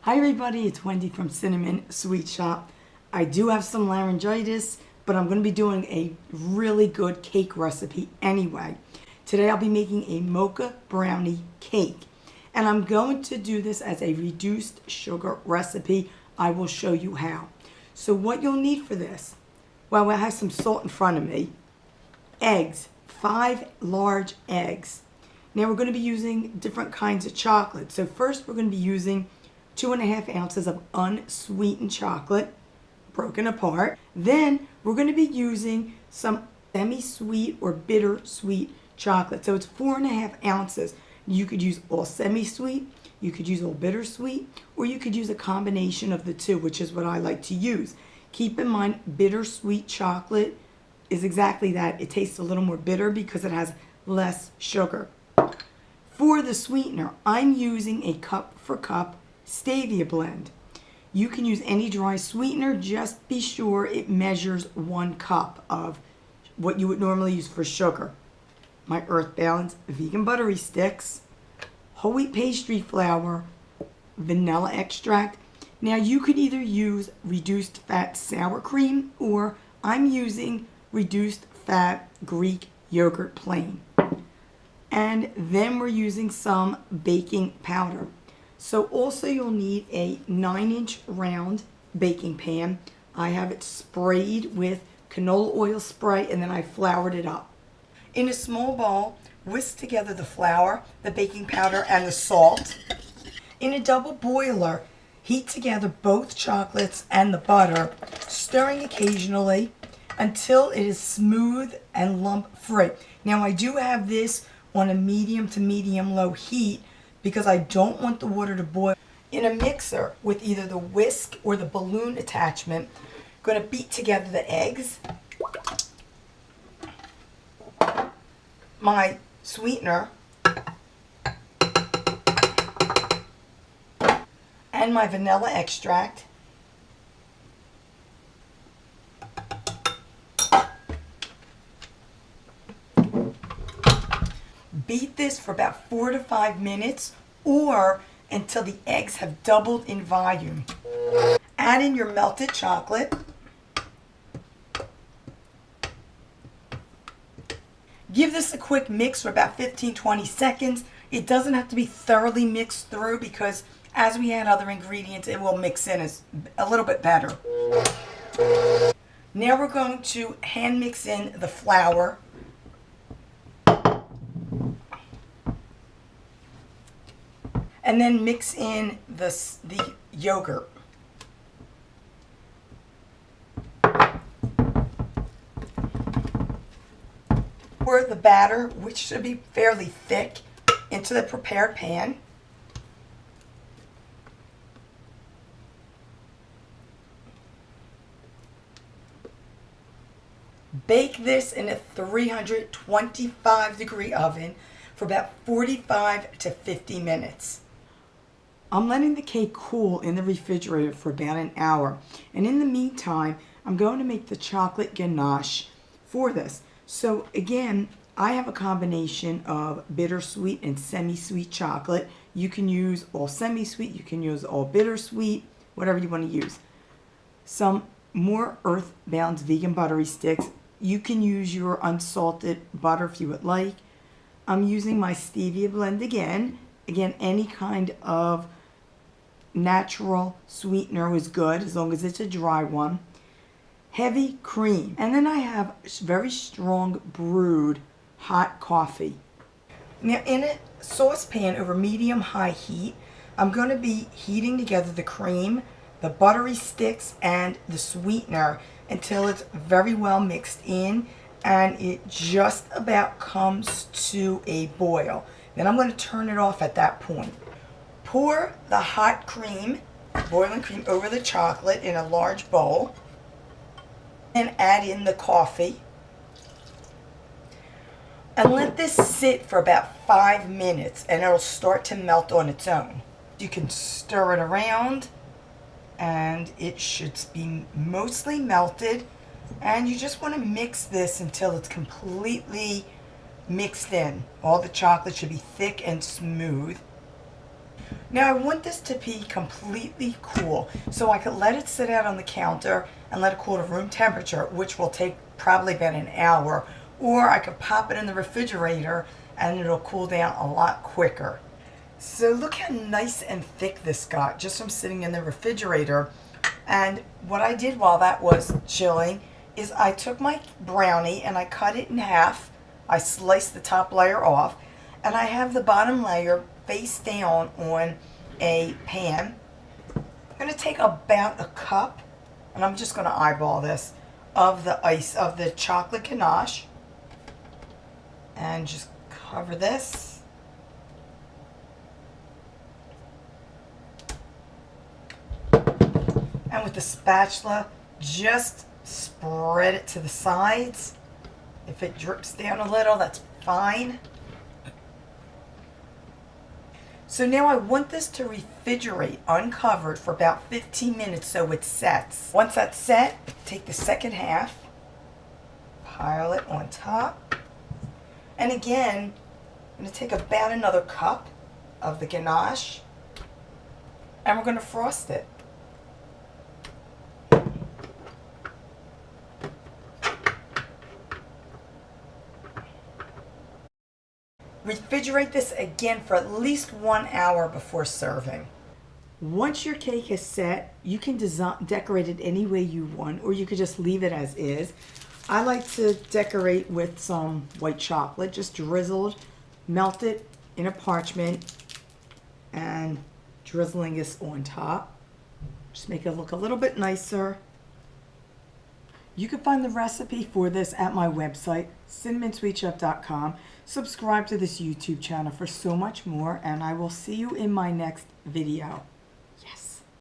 Hi everybody, it's Wendy from Cinnamon Sweet Shop. I do have some laryngitis, but I'm going to be doing a really good cake recipe anyway. Today I'll be making a Mocha Brownie cake. And I'm going to do this as a reduced sugar recipe. I will show you how. So what you'll need for this, well, I have some salt in front of me. Eggs, 5 large eggs. Now we're going to be using different kinds of chocolate. So first we're going to be using 2.5 ounces of unsweetened chocolate, broken apart. Then we're going to be using some semi-sweet or bittersweet chocolate. So it's 4.5 ounces. You could use all semi-sweet, you could use all bittersweet, or you could use a combination of the two, which is what I like to use. Keep in mind, bittersweet chocolate is exactly that. It tastes a little more bitter because it has less sugar. For the sweetener, I'm using a cup for cup stevia blend. You can use any dry sweetener, just be sure it measures 1 cup of what you would normally use for sugar. My Earth Balance Vegan Buttery sticks, whole wheat pastry flour, vanilla extract. Now you could either use reduced fat sour cream or I'm using reduced fat Greek yogurt plain. And then we're using some baking powder. So also you'll need a 9-inch round baking pan. I have it sprayed with canola oil spray and then I floured it up. In a small bowl, whisk together the flour, the baking powder, and the salt. In a double boiler, heat together both chocolates and the butter, stirring occasionally until it is smooth and lump free. Now I do have this on a medium to medium low heat because I don't want the water to boil. In a mixer with either the whisk or the balloon attachment, I'm going to beat together the eggs, my sweetener, and my vanilla extract. Beat this for about 4 to 5 minutes or until the eggs have doubled in volume. Add in your melted chocolate. Give this a quick mix for about 15-20 seconds. It doesn't have to be thoroughly mixed through because as we add other ingredients, it will mix in a little bit better. Now we're going to hand mix in the flour. And then mix in the yogurt. Pour the batter, which should be fairly thick, into the prepared pan. Bake this in a 325-degree oven for about 45 to 50 minutes. I'm letting the cake cool in the refrigerator for about an hour. And in the meantime, I'm going to make the chocolate ganache for this. So again, I have a combination of bittersweet and semi-sweet chocolate. You can use all semi-sweet, you can use all bittersweet, whatever you want to use. Some more Earth Balance Vegan Buttery sticks. You can use your unsalted butter if you would like. I'm using my stevia blend again. Again, any kind of natural sweetener is good as long as it's a dry one. Heavy cream. And then I have very strong brewed hot coffee. Now in a saucepan over medium-high heat, I'm going to be heating together the cream, the buttery sticks, and the sweetener until it's very well mixed in and it just about comes to a boil. Then I'm going to turn it off at that point. Pour the hot cream, boiling cream, over the chocolate in a large bowl. And add in the coffee. And let this sit for about 5 minutes and it'll start to melt on its own. You can stir it around and it should be mostly melted. And you just want to mix this until it's completely mixed in. All the chocolate should be thick and smooth. Now I want this to be completely cool, so I could let it sit out on the counter and let it cool to room temperature, which will take probably about an hour, or I could pop it in the refrigerator and it'll cool down a lot quicker. So look how nice and thick this got just from sitting in the refrigerator. And what I did while that was chilling is I took my brownie and I cut it in half. I sliced the top layer off, and I have the bottom layer face down on a pan. I'm going to take about a cup, and I'm just going to eyeball this, of the chocolate ganache, and just cover this. And with the spatula, just spread it to the sides. If it drips down a little, that's fine. So now I want this to refrigerate uncovered for about 15 minutes so it sets. Once that's set, take the second half, pile it on top. And again, I'm going to take about another cup of the ganache, and we're going to frost it. Refrigerate this again for at least 1 hour before serving. Once your cake is set, you can decorate it any way you want, or you could just leave it as is. I like to decorate with some white chocolate, just drizzled, melted in a parchment, and drizzling this on top. Just make it look a little bit nicer. You can find the recipe for this at my website, cinnamonsweetshoppe.com. Subscribe to this YouTube channel for so much more, and I will see you in my next video. Yes.